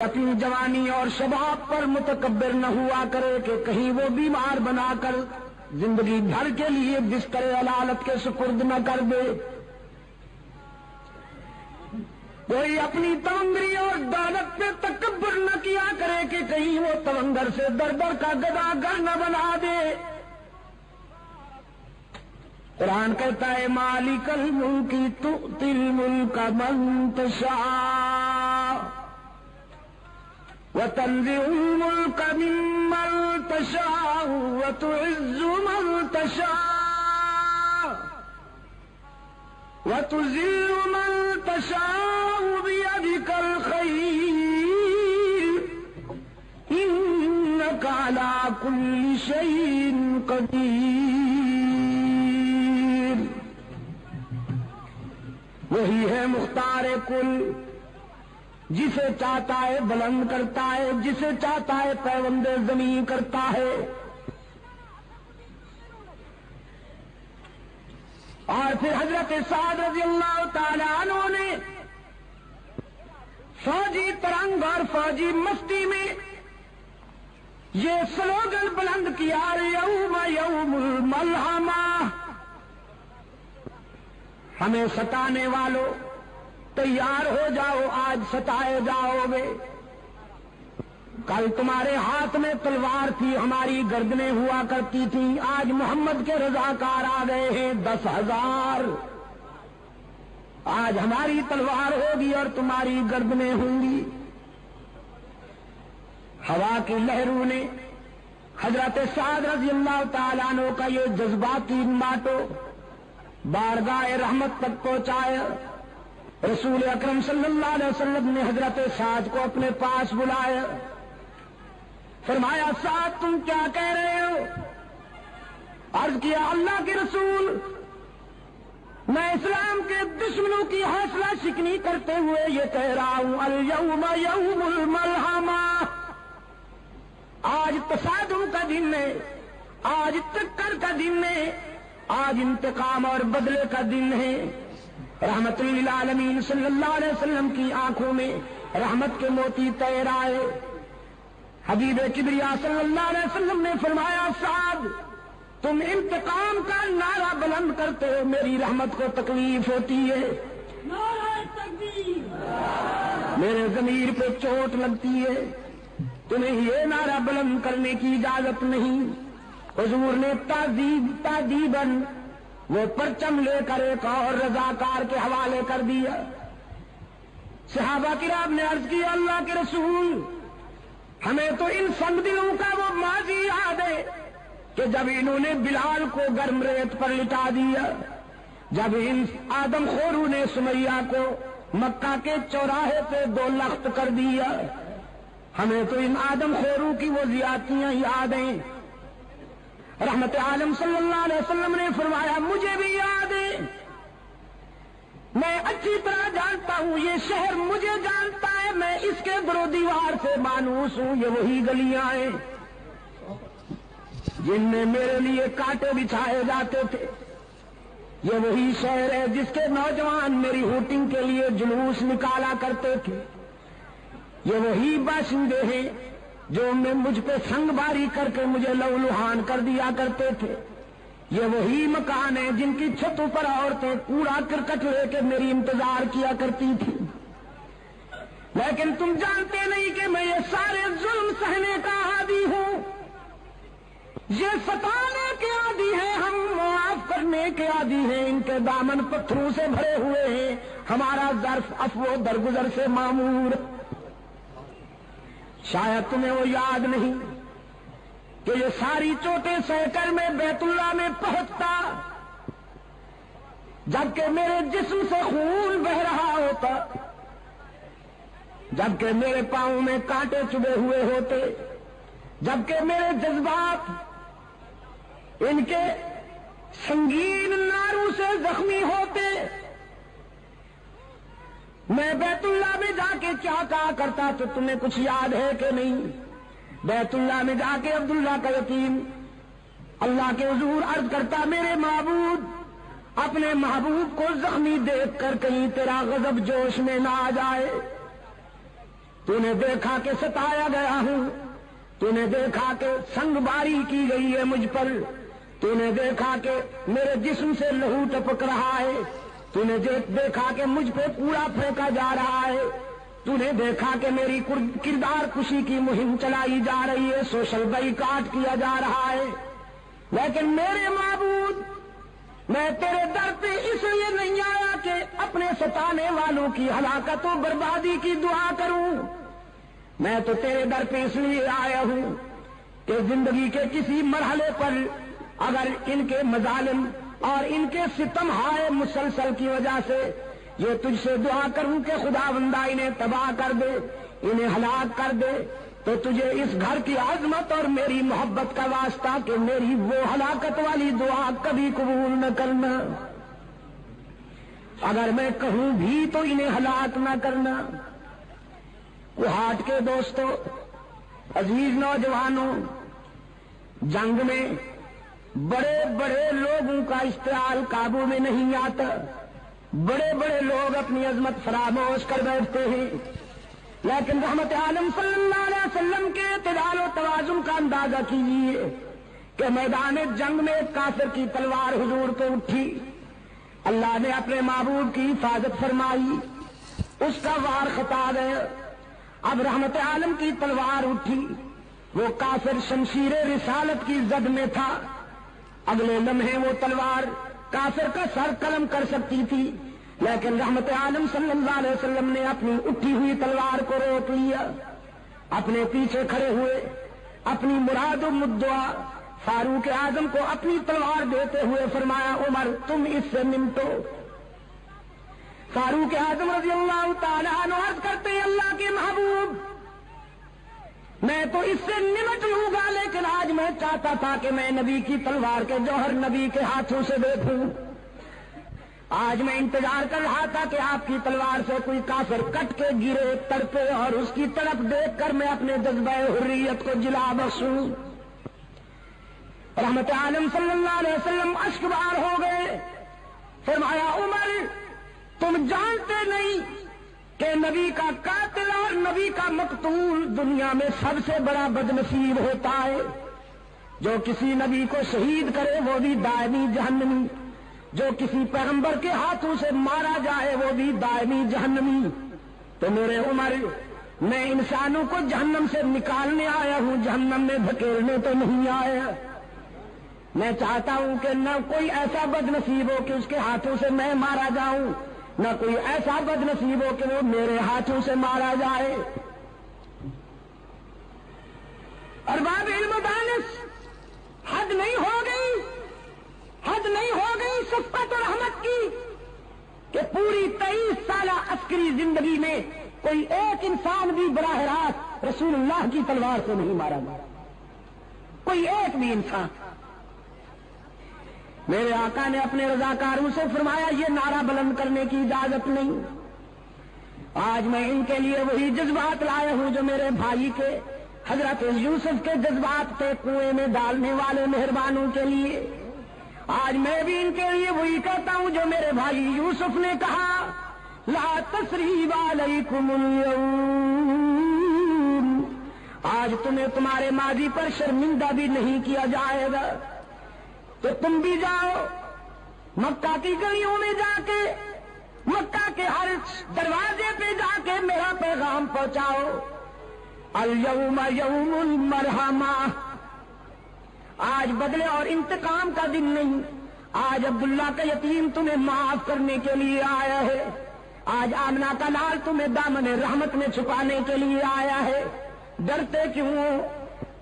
اپنی جوانی اور شباب پر متکبر نہ ہوا کرے کہ کہیں وہ بیمار بنا کر زندگی بھر کے لیے بستر علالت کے سپرد نہ کر دے۔ کوئی اپنی تونگری اور دولت پہ تکبر نہ کیا کرے کہ کہیں وہ تونگر سے در در کا گداگر نہ بنا دے۔ قرآن کہتا ہے مالک الملک تؤتی الملک من تشاء وتنزع الملك ممن تشاء وتعز من تشاء وتذل من تشاء بيدك الخير إنك على كل شيء قدير۔ وہی ہے مختار کل، جسے چاہتا ہے بلند کرتا ہے، جسے چاہتا ہے پیوند زمین کرتا ہے۔ اور پھر حضرت سعد رضی اللہ تعالی عنہ نے فوجی ترنگ اور فوجی مستی میں یہ سلوگن بلند کیا یوم یوم الملحمہ، ہمیں ستانے والوں تیار ہو جاؤ، آج ستائے جاؤ گے۔ کل تمہارے ہاتھ میں تلوار تھی، ہماری گردنیں ہوا کرتی تھیں، آج محمد کے رضاکار آ گئے ہیں 10,000۔ آج ہماری تلوار ہوگی اور تمہاری گردنیں ہوں گی۔ ہوا کی لہروں نے حضرت سعد رضی اللہ تعالیٰ عنہ کا یہ جذباتی ماٹو بارگاہ رحمت تک پہنچایا۔ رسول اکرم صلی اللہ علیہ وسلم نے حضرت سعد کو اپنے پاس بلایا، فرمایا سعد تم کیا کہہ رہے ہو؟ عرض کیا اللہ کے رسول، میں اسلام کے دشمنوں کی حوصلہ شکنی کرتے ہوئے یہ کہہ رہا ہوں الیوم یوم الملحمہ، آج تصادم کا دن ہے، آج ٹکر کا دن ہے، آج انتقام اور بدلے کا دن ہے۔ رحمت للعالمین صلی اللہ علیہ وسلم کی آنکھوں میں رحمت کے موتی تیر آئے۔ حبیب کبریا صلی اللہ علیہ وسلم نے فرمایا سعد تم انتقام کا نعرہ بلند کرتے ہو، میری رحمت کو تکلیف ہوتی ہے، نعرہ تکبیر، میرے ضمیر پہ چوٹ لگتی ہے، تمہیں یہ نعرہ بلند کرنے کی اجازت نہیں۔ حضور نے تعذیباً وہ پرچم لے کر ایک اور رضاکار کے حوالے کر دیا۔ صحابہ کرام نے عرض کیا اللہ کے رسول، ہمیں تو ان سنگ دلوں کا وہ ماضی یاد ہے کہ جب انہوں نے بلال کو گرم ریت پر لٹا دیا، جب ان آدم خوروں نے سمیہ کو مکہ کے چوراہے پہ 2 لخت کر دیا، ہمیں تو ان آدم خوروں کی وہ زیادتیاں یاد ہیں۔ رحمت عالم صلی اللہ علیہ وسلم نے فرمایا مجھے بھی یاد ہے، میں اچھی طرح جانتا ہوں، یہ شہر مجھے جانتا ہے، میں اس کے در و دیوار سے مانوس ہوں، یہ وہی گلیاں ہیں جن میں میرے لیے کانٹے بچھائے جاتے تھے، یہ وہی شہر ہے جس کے نوجوان میری ہوٹنگ کے لیے جلوس نکالا کرتے تھے، یہ وہی باشندے ہیں جو مجھ پہ سنگ باری کر کے مجھے لہولہان کر دیا کرتے تھے، یہ وہی مکان ہیں جن کی چھتوں پر عورتیں کوڑا کرکٹ لے کے میری انتظار کیا کرتی تھی۔ لیکن تم جانتے نہیں کہ میں یہ سارے ظلم سہنے کا عادی ہوں، یہ ستانے کے عادی ہیں، ہم معاف کرنے کے عادی ہیں، ان کے دامن پتھروں سے بھرے ہوئے ہیں، ہمارا ظرف عفو و درگزر سے معمور۔ شاید تمہیں وہ یاد نہیں کہ یہ ساری چوٹیں سہ کر میں بیت اللہ میں پہنچتا، جبکہ میرے جسم سے خون بہ رہا ہوتا، جبکہ میرے پاؤں میں کانٹے چبھے ہوئے ہوتے، جبکہ میرے جذبات ان کے سنگین ناروں سے زخمی ہوتے، میں بیت اللہ میں جا کے کیا کہا کرتا تو تمہیں کچھ یاد ہے کہ نہیں؟ بیت اللہ میں جا کے عبداللہ کا یتیم اللہ کے حضور عرض کرتا میرے معبود اپنے محبوب کو زخمی دیکھ کر کہیں تیرا غضب جوش میں نہ آ جائے، تو نے دیکھا کہ ستایا گیا ہوں، تو نے دیکھا کہ سنگ باری کی گئی ہے مجھ پر، تو نے دیکھا کہ میرے جسم سے لہو ٹپک رہا ہے، تو نے دیکھا کہ مجھ پہ کوڑا پھینکا جا رہا ہے، تو نے دیکھا کہ میری کردار کشی کی مہم چلائی جا رہی ہے، سوشل بائیکاٹ کیا جا رہا ہے، لیکن میرے معبود میں تیرے در پہ اس لیے نہیں آیا کہ اپنے ستانے والوں کی ہلاکت و بربادی کی دعا کروں، میں تو تیرے در پہ اس لیے آیا ہوں کہ زندگی کے کسی مرحلے پر اگر ان کے مظالم اور ان کے ستم ہائے مسلسل کی وجہ سے یہ تجھ سے دعا کروں کہ خداوندہ انہیں تباہ کر دے، انہیں ہلاک کر دے، تو تجھے اس گھر کی عظمت اور میری محبت کا واسطہ کہ میری وہ ہلاکت والی دعا کبھی قبول نہ کرنا، اگر میں کہوں بھی تو انہیں ہلاک نہ کرنا۔ کوہاٹ کے دوستو، عزیز نوجوانوں، جنگ میں بڑے بڑے لوگوں کا اشتعال قابو میں نہیں آتا، بڑے بڑے لوگ اپنی عظمت فراموش کر بیٹھتے ہیں، لیکن رحمت عالم صلی اللہ علیہ وسلم کے اعتدال و توازن کا اندازہ کیجیے کہ میدان جنگ میں ایک کافر کی تلوار حضور پہ اٹھی، اللہ نے اپنے معبود کی حفاظت فرمائی، اس کا وار خطا گیا، اب رحمت عالم کی تلوار اٹھی، وہ کافر شمشیر رسالت کی زد میں تھا، اگلے لمحے وہ تلوار کافر کا سر قلم کر سکتی تھی، لیکن رحمت عالم صلی اللہ علیہ وسلم نے اپنی اٹھی ہوئی تلوار کو روک لیا، اپنے پیچھے کھڑے ہوئے اپنی مراد و مدعا فاروق اعظم کو اپنی تلوار دیتے ہوئے فرمایا، عمر تم اس سے نمٹو۔ فاروق اعظم رضی اللہ تعالیٰ عنہ عرض کرتے ہیں، اللہ کے محبوب میں تو اس سے نمٹ لوں گا، لیکن آج میں چاہتا تھا کہ میں نبی کی تلوار کے جوہر نبی کے ہاتھوں سے دیکھوں، آج میں انتظار کر رہا تھا کہ آپ کی تلوار سے کوئی کافر کٹ کے گرے تڑپے اور اس کی تڑپ دیکھ کر میں اپنے جذبہ حریت کو جلا بخشوں۔ رحمت عالم صلی اللہ علیہ وسلم اشکبار ہو گئے، فرمایا عمر تم جانتے نہیں کہ نبی کا قاتل اور نبی کا مقتول دنیا میں سب سے بڑا بدنصیب ہوتا ہے، جو کسی نبی کو شہید کرے وہ بھی دائمی جہنمی، جو کسی پیغمبر کے ہاتھوں سے مارا جائے وہ بھی دائمی جہنمی۔ تو میرے عمر میں انسانوں کو جہنم سے نکالنے آیا ہوں، جہنم میں دھکیلنے تو نہیں آیا۔ میں چاہتا ہوں کہ نہ کوئی ایسا بدنصیب ہو کہ اس کے ہاتھوں سے میں مارا جاؤں، نہ کوئی ایسا بدنصیب ہو کہ وہ میرے ہاتھوں سے مارا جائے۔ ارباب علم و دانش، حد نہیں ہو گئی، حد نہیں ہو گئی شفقت اور رحمت کی کہ پوری 23 سالہ عسکری زندگی میں کوئی ایک انسان بھی براہ راست رسول اللہ کی تلوار سے نہیں مارا گیا، کوئی ایک بھی انسان۔ میرے آقا نے اپنے رضاکاروں سے فرمایا یہ نعرہ بلند کرنے کی اجازت نہیں، آج میں ان کے لیے وہی جذبات لایا ہوں جو میرے بھائی کے حضرت یوسف کے جذبات تھے کنویں میں ڈالنے والے مہربانوں کے لیے، آج میں بھی ان کے لیے وہی کہتا ہوں جو میرے بھائی یوسف نے کہا، لا تثریب علیکم اليوم، آج تمہیں تمہارے ماضی پر شرمندہ بھی نہیں کیا جائے گا، تو تم بھی جاؤ مکہ کی گلیوں میں جا کے، مکہ کے ہر دروازے پہ جا کے میرا پیغام پہنچاؤ، اليوم یوم المرحمہ، آج بدلے اور انتقام کا دن نہیں، آج عبداللہ کا یتیم تمہیں معاف کرنے کے لیے آیا ہے، آج آمنہ کا لال تمہیں دامن رحمت میں چھپانے کے لیے آیا ہے، ڈرتے کیوں ہو؟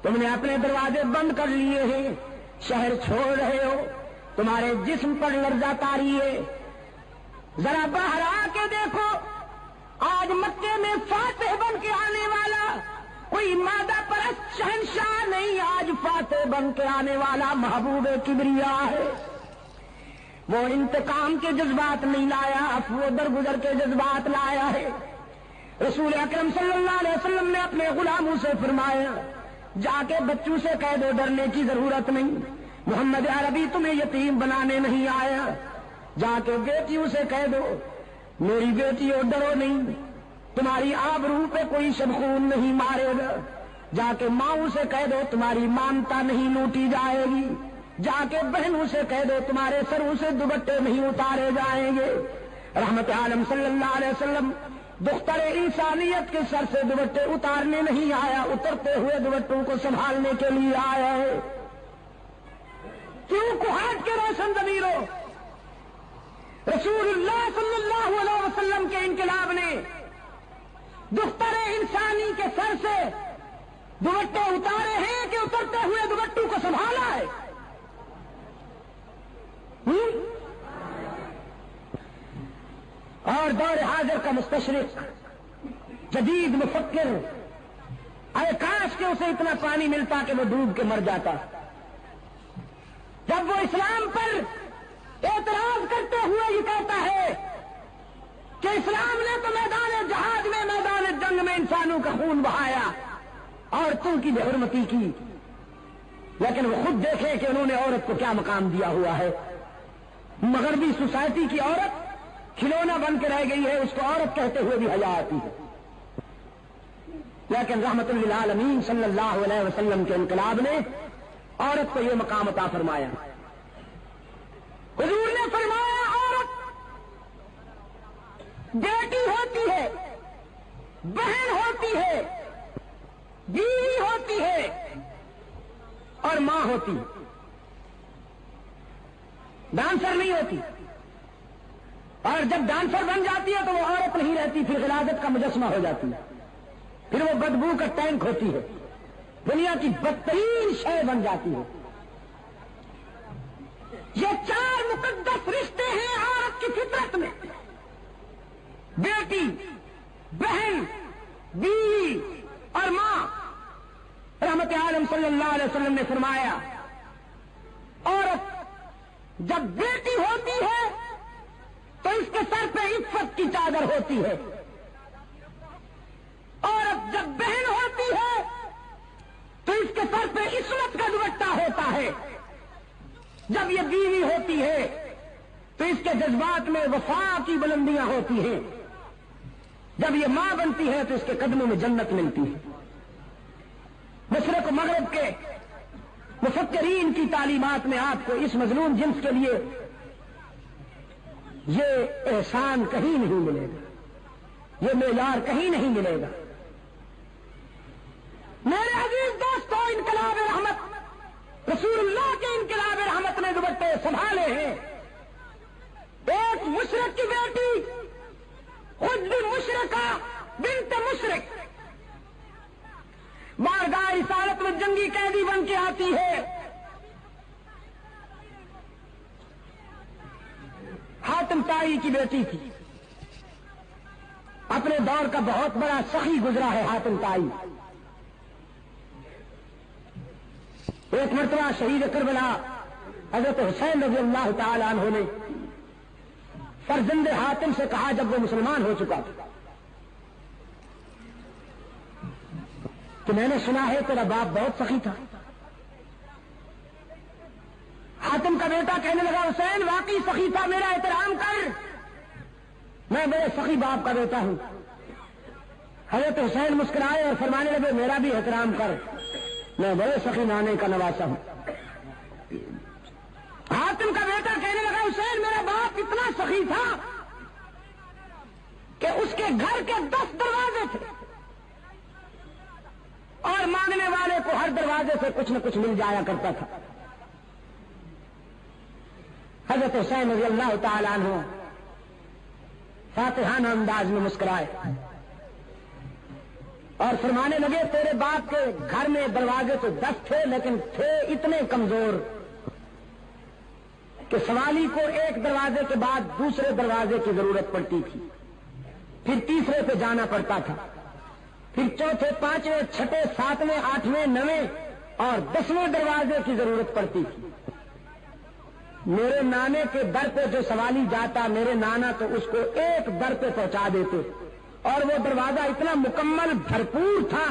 تم نے اپنے دروازے بند کر لیے ہیں، شہر چھوڑ رہے ہو، تمہارے جسم پر لرزہ طاری ہے، ذرا باہر آ کے دیکھو، آج مکے میں فاتح بن کے آنے والا کوئی مادہ پرست شہنشاہ نہیں، آج فاتح بن کے آنے والا محبوب کبریا ہے، وہ انتقام کے جذبات نہیں لایا، وہ درگزر کے جذبات لایا ہے۔ رسول اکرم صلی اللہ علیہ وسلم نے اپنے غلاموں سے فرمایا جا کے بچوں سے کہہ دو ڈرنے کی ضرورت نہیں، محمد عربی تمہیں یتیم بنانے نہیں آیا، جا کے بیٹیوں سے کہہ دو میری بیٹیوں ڈرو نہیں، تمہاری آبرو پہ کوئی شبخون نہیں مارے گا، جا کے ماؤں سے کہہ دو تمہاری مانتا نہیں لوٹی جائے گی، جا کے بہنوں سے کہہ دو تمہارے سروں سے دوپٹے نہیں اتارے جائیں گے۔ رحمت عالم صلی اللہ علیہ وسلم دختر انسانیت کے سر سے دوپٹے اتارنے نہیں آیا، اترتے ہوئے دوپٹوں کو سنبھالنے کے لیے آیا ہے۔ کیوں کوہاٹ کے روشن ضمیروں، رسول اللہ صلی اللہ علیہ وسلم کے انقلاب نے دختر انسانی کے سر سے دوپٹے اتارے ہیں کہ اترتے ہوئے دوپٹوں کو سنبھالا ہے؟ اور دور حاضر کا مستشرق، جدید مفکر، اے کاش کہ اسے اتنا پانی ملتا کہ وہ ڈوب کے مر جاتا۔ جب وہ اسلام پر اعتراض کرتے ہوئے یہ کہتا ہے کہ اسلام نے تو میدان جہاد میں، میدان جنگ میں انسانوں کا خون بہایا، عورتوں کی بے حرمتی کی، لیکن وہ خود دیکھے کہ انہوں نے عورت کو کیا مقام دیا ہوا ہے۔ مغربی سوسائٹی کی عورت کھلونا بن کے رہ گئی ہے، اس کو عورت کہتے ہوئے بھی حیا آتی ہے، لیکن رحمت للعالمین صلی اللہ علیہ وسلم کے انقلاب نے عورت کو یہ مقام عطا فرمایا۔ حضور نے فرمایا عورت بیٹی ہوتی ہے، بہن ہوتی ہے، بیوی ہوتی ہے اور ماں ہوتی ہے، ڈانسر نہیں ہوتی۔ اور جب ڈانسر بن جاتی ہے تو وہ عورت نہیں رہتی، پھر غلاظت کا مجسمہ ہو جاتی ہے، پھر وہ بدبو کا ٹینک ہوتی ہے، دنیا کی بدترین شے بن جاتی ہے۔ یہ چار مقدس رشتے ہیں عورت کی فطرت میں، بیٹی، بہن، بیوی اور ماں۔ رحمت عالم صلی اللہ علیہ وسلم نے فرمایا عورت جب بیٹی ہوتی ہے تو اس کے سر پہ عفت کی چادر ہوتی ہے، عورت جب بہن ہوتی ہے تو اس کے سر پہ عصمت کا دوپٹہ ہوتا ہے، جب یہ بیوی ہوتی ہے تو اس کے جذبات میں وفا کی بلندیاں ہوتی ہیں، جب یہ ماں بنتی ہے تو اس کے قدموں میں جنت ملتی ہے۔ مشرق و مغرب کے مفکرین کی تعلیمات میں آپ کو اس مظلوم جنس کے لیے یہ احسان کہیں نہیں ملے گا، یہ معیار کہیں نہیں ملے گا۔ میرے عزیز دوستوں، انقلاب رحمت، رسول اللہ کے انقلاب رحمت نے دوپٹے سنبھالے ہیں۔ ایک مشرق کی بیٹی، خود بھی مشرقہ بنت مشرق، بارگاہ رسالت میں جنگی قیدی بن کے آتی ہے، حاتم طائی کی بیٹی تھی، اپنے دور کا بہت بڑا سخی گزرا ہے حاتم طائی۔ ایک مرتبہ شہید کربلا حضرت حسین رضی اللہ تعالی عنہ نے فرزند حاتم سے کہا جب وہ مسلمان ہو چکا کہ میں نے سنا ہے تیرا باپ بہت سخی تھا۔ حاتم کا بیٹا کہنے لگا حسین واقعی سخی تھا، میرا احترام کر، میں بڑے سخی باپ کا بیٹا ہوں۔ حضرت حسین مسکرائے اور فرمانے لگے میرا بھی احترام کر، میں بڑے سخی نانے کا نواسا ہوں۔ حاتم کا بیٹا کہنے لگا حسین میرا باپ اتنا سخی تھا کہ اس کے گھر کے 10 دروازے تھے اور مانگنے والے کو ہر دروازے سے کچھ نہ کچھ مل جایا کرتا تھا۔ حضرت حسین رضی اللہ تعالی عنہ فاتحانہ انداز میں مسکرائے اور فرمانے لگے تیرے باپ کے گھر میں دروازے تو 10 تھے، لیکن تھے اتنے کمزور کہ سوالی کو ایک دروازے کے بعد دوسرے دروازے کی ضرورت پڑتی تھی، پھر تیسرے پہ جانا پڑتا تھا، پھر چوتھے، پانچویں، چھٹے، ساتویں، آٹھویں، نویں اور 10ویں دروازے کی ضرورت پڑتی تھی۔ میرے نانے کے در پہ جو سوالی جاتا، میرے نانا تو اس کو ایک در پہ پہنچا دیتے، اور وہ دروازہ اتنا مکمل بھرپور تھا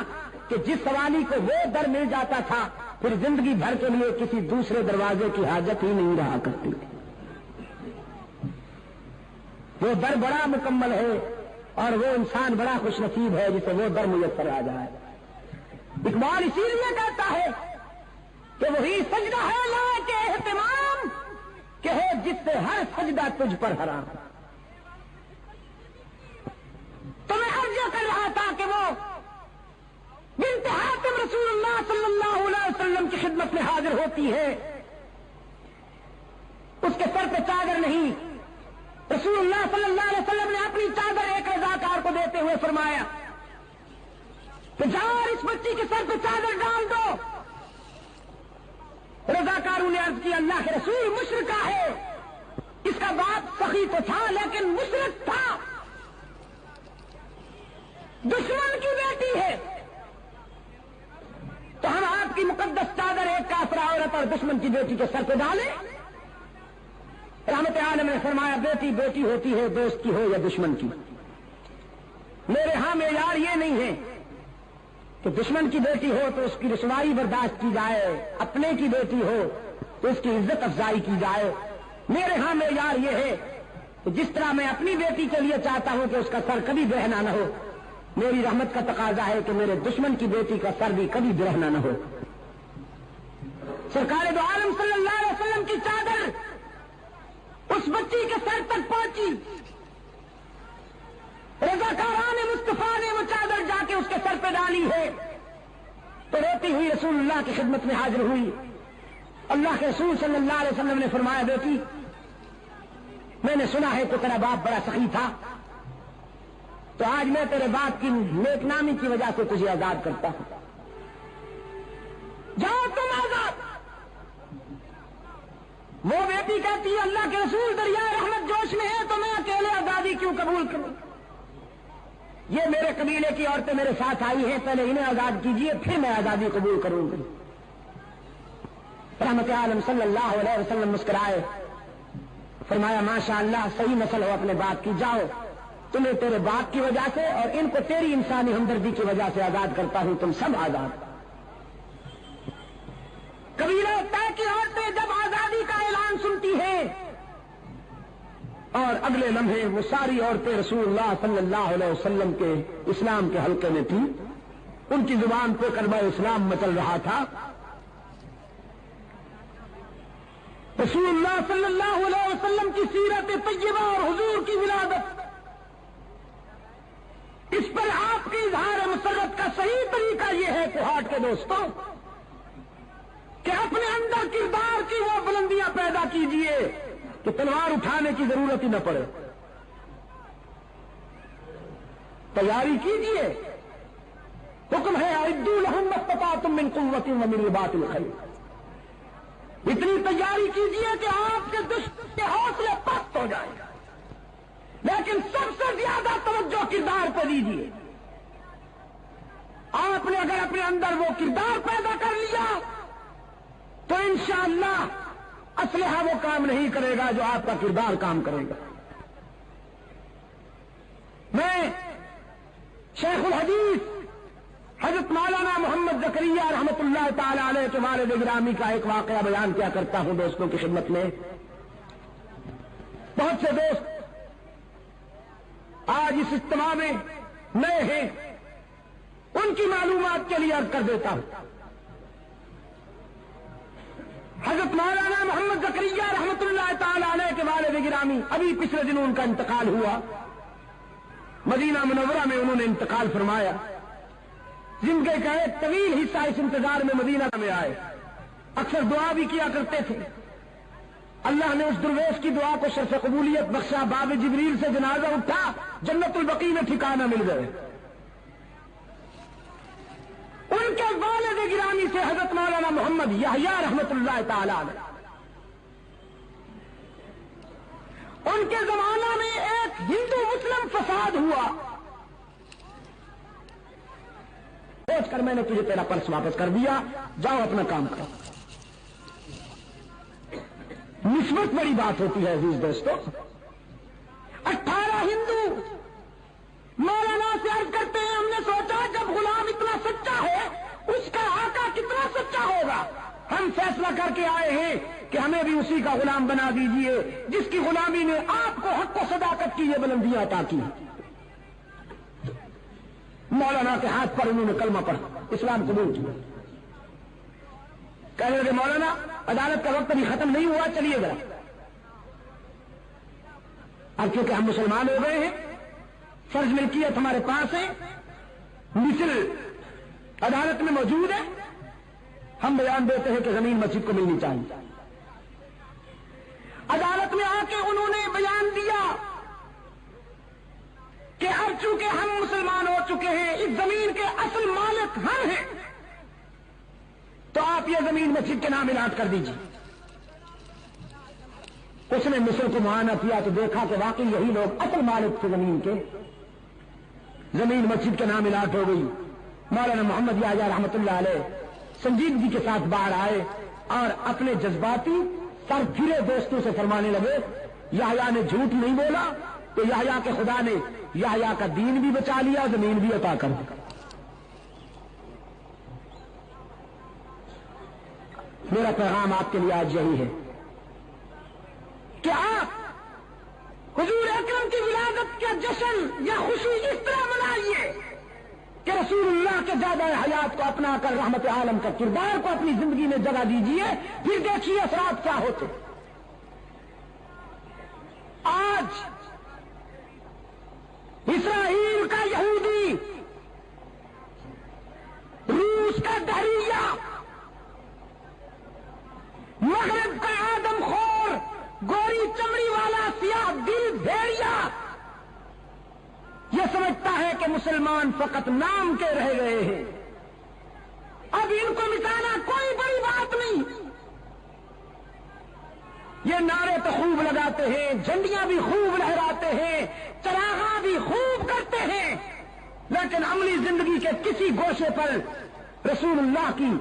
کہ جس سوالی کو وہ در مل جاتا تھا پھر زندگی بھر کے لیے کسی دوسرے دروازے کی حاجت ہی نہیں رہا کرتی تھی۔ وہ در بڑا مکمل ہے اور وہ انسان بڑا خوش نصیب ہے جسے وہ در میسر آ جائے. اقبال اسی لیے کہتا ہے کہ وہی سجدہ ہے لائق اہتمام کہ ہے جس سے ہر سجدہ تجھ پر حرام. تو میں عرض کر رہا تھا کہ وہ بنت حاتم رسول اللہ صلی اللہ علیہ وسلم کی خدمت میں حاضر ہوتی ہے. اس کے سر پہ چادر نہیں. رسول اللہ صلی اللہ علیہ وسلم نے اپنی چادر ایک رضاکار کو دیتے ہوئے فرمایا کہ جاؤ اس بچی کے سر پہ چادر ڈال دو. رضاکاروں نے عرض کیا اللہ کے رسول مشرکہ ہے. اس کا باپ سخی تو تھا لیکن مشرک تھا, دشمن کی بیٹی ہے, تو ہم آپ کی مقدس چادر ایک کافرہ عورت اور دشمن کی بیٹی کے سر پہ ڈالیں. رحمت عالم نے فرمایا بیٹی بیٹی ہوتی ہے, دوست کی ہو یا دشمن کی. میرے ہاں معیار یہ نہیں ہے کہ دشمن کی بیٹی ہو تو اس کی رسوائی برداشت کی جائے, اپنے کی بیٹی ہو تو اس کی عزت افزائی کی جائے. میرے ہاں معیار یہ ہے کہ جس طرح میں اپنی بیٹی کے لیے چاہتا ہوں کہ اس کا سر کبھی برہنا نہ ہو, میری رحمت کا تقاضا ہے کہ میرے دشمن کی بیٹی کا سر بھی کبھی برہنا نہ ہو. سرکار دو عالم صلی اللہ علیہ وسلم کی چادر اس بچی کے سر تک پہنچی. رضاکاران مصطفیٰ نے وہ چادر جا کے اس کے سر پہ ڈالی ہے تو روتی ہوئی رسول اللہ کی خدمت میں حاضر ہوئی. اللہ کے رسول صلی اللہ علیہ وسلم نے فرمایا بیٹی میں نے سنا ہے کہ تیرا باپ بڑا سخی تھا, تو آج میں تیرے باپ کی نیک نامی کی وجہ سے تجھے آزاد کرتا ہوں. جاؤ تم آزاد. وہ بیٹی کہتی ہے اللہ کے رسول دریائے رحمت جوش میں ہے تو میں اکیلے آزادی کیوں قبول کروں؟ یہ میرے قبیلے کی عورتیں میرے ساتھ آئی ہیں, پہلے انہیں آزاد کیجئے پھر میں آزادی قبول کروں گی. رحمت عالم صلی اللہ علیہ وسلم مسکرائے, فرمایا ماشاء اللہ صحیح نسل ہو اپنے باپ کی, جاؤ تمہیں تیرے باپ کی وجہ سے اور ان کو تیری انسانی ہمدردی کی وجہ سے آزاد کرتا ہوں, تم سب آزاد. قبیلہ طے کی عورتیں جب آزادی کا اعلان سنتی ہیں اور اگلے لمحے وہ ساری عورتیں رسول اللہ صلی اللہ علیہ وسلم کے اسلام کے حلقے میں تھیں, ان کی زبان پہ کلمہ اسلام مچل رہا تھا. رسول اللہ صلی اللہ علیہ وسلم کی سیرت طیبہ اور حضور کی ولادت, اس پر آپ کی اظہار مسرت کا صحیح طریقہ یہ ہے کوہاٹ کے دوستوں کہ اپنے اندر کردار کی وہ بلندیاں پیدا کیجئے کہ تلوار اٹھانے کی ضرورت ہی نہ پڑے. تیاری کیجئے, حکم ہے اعدوا لهم ما استطعتم من قوة ومن رباط الخيل. اتنی تیاری کیجئے کہ آپ کے دشمن کے حوصلے پست ہو جائیں, لیکن سب سے زیادہ توجہ کردار پہ دیجئے. آپ نے اگر اپنے اندر وہ کردار پیدا کر لیا تو انشاءاللہ اسلحہ وہ کام نہیں کرے گا جو آپ کا کردار کام کرے گا. میں شیخ الحدیث حضرت مولانا محمد زکریا رحمت اللہ تعالی علیہ کے والد گرامی کا ایک واقعہ بیان کیا کرتا ہوں دوستوں کی خدمت میں. بہت سے دوست آج اس اجتماع میں نئے ہیں, ان کی معلومات کے لیے عرض کر دیتا ہوں. حضرت مولانا محمد زکریا رحمت اللہ تعالی علیہ کے والد گرامی ابھی پچھلے دنوں ان کا انتقال ہوا. مدینہ منورہ میں انہوں نے انتقال فرمایا. زندگی کا ایک طویل حصہ اس انتظار میں مدینہ میں آئے, اکثر دعا بھی کیا کرتے تھے. اللہ نے اس درویش کی دعا کو شرف قبولیت بخشا, باب جبریل سے جنازہ اٹھا, جنت البقیع میں ٹھکانہ مل گئے. ان کے والد گرامی سے حضرت مولانا محمد یحییٰ رحمت اللہ تعالی علیہ, ان کے زمانہ میں ایک ہندو مسلم فساد ہوا. سوچ کر میں نے تجھے تیرا پرس واپس کر دیا, جاؤ اپنا کام کرو. نسبت بڑی بات ہوتی ہے عزیز دوستو. 18 ہندو مولانا سے عرض کرتے ہیں ہم نے سوچا جب غلام اتنا سچا ہے اس کا آقا کتنا سچا ہوگا, ہم فیصلہ کر کے آئے ہیں کہ ہمیں بھی اسی کا غلام بنا دیجئے جس کی غلامی نے آپ کو حق و صداقت کی یہ بلندیاں عطا کی. مولانا کے ہاتھ پر انہوں نے کلمہ پڑھا، اسلام قبول کیا۔ کہنے لگے مولانا عدالت کا وقت ابھی ختم نہیں ہوا، چلیے ذرا۔ اب کیونکہ ہم مسلمان ہو گئے ہیں، فرض ملکیت ہمارے پاس ہے، مثل عدالت میں موجود ہے، ہم بیان دیتے ہیں کہ زمین مسجد کو ملنی چاہیے۔ عدالت میں آ کے انہوں نے بیان دیا کہ اب چونکہ ہم مسلمان ہو چکے ہیں، اس زمین کے اصل مالک ہم ہیں، تو آپ یہ زمین مسجد کے نام الاٹ کر دیجیے۔ اس نے مصر کو معائنہ کیا تو دیکھا کہ واقعی یہی لوگ اصل مالک تھے زمین کے، زمین مسجد کے نام الاٹ ہو گئی۔ مولانا محمد یحییٰ رحمۃ اللہ علیہ سنجیدگی کے ساتھ باہر آئے اور اپنے جذباتی سر پھرے دوستوں سے فرمانے لگے یحییٰ نے جھوٹ نہیں بولا، تو یحییٰ کے خدا نے یحییٰ کا دین بھی بچا لیا، زمین بھی عطا کر دی۔ میرا پیغام آپ کے لیے آج یہی ہے کہ آپ حضور اکرم کی ولادت کا جشن یا خوشی اس طرح منائیے کہ رسول اللہ کے زیادہ حیات کو اپنا کر رحمت عالم کا کردار کو اپنی زندگی میں جگہ دیجیے، پھر دیکھیے اثرات کیا ہوتے۔ آج اسرائیل کا یہودی، روس کا دہریہ، مغرب کا آدم خور، گوری چمڑی والا سیاہ دل بھیڑیا یہ سمجھتا ہے کہ مسلمان فقط نام کے رہ گئے ہیں، اب ان کو مٹانا کوئی بڑی بات نہیں۔ یہ نعرے تو خوب لگاتے ہیں، جھنڈیاں بھی خوب لہراتے ہیں، چراغاں بھی خوب کرتے ہیں، لیکن عملی زندگی کے کسی گوشے پر رسول اللہ کی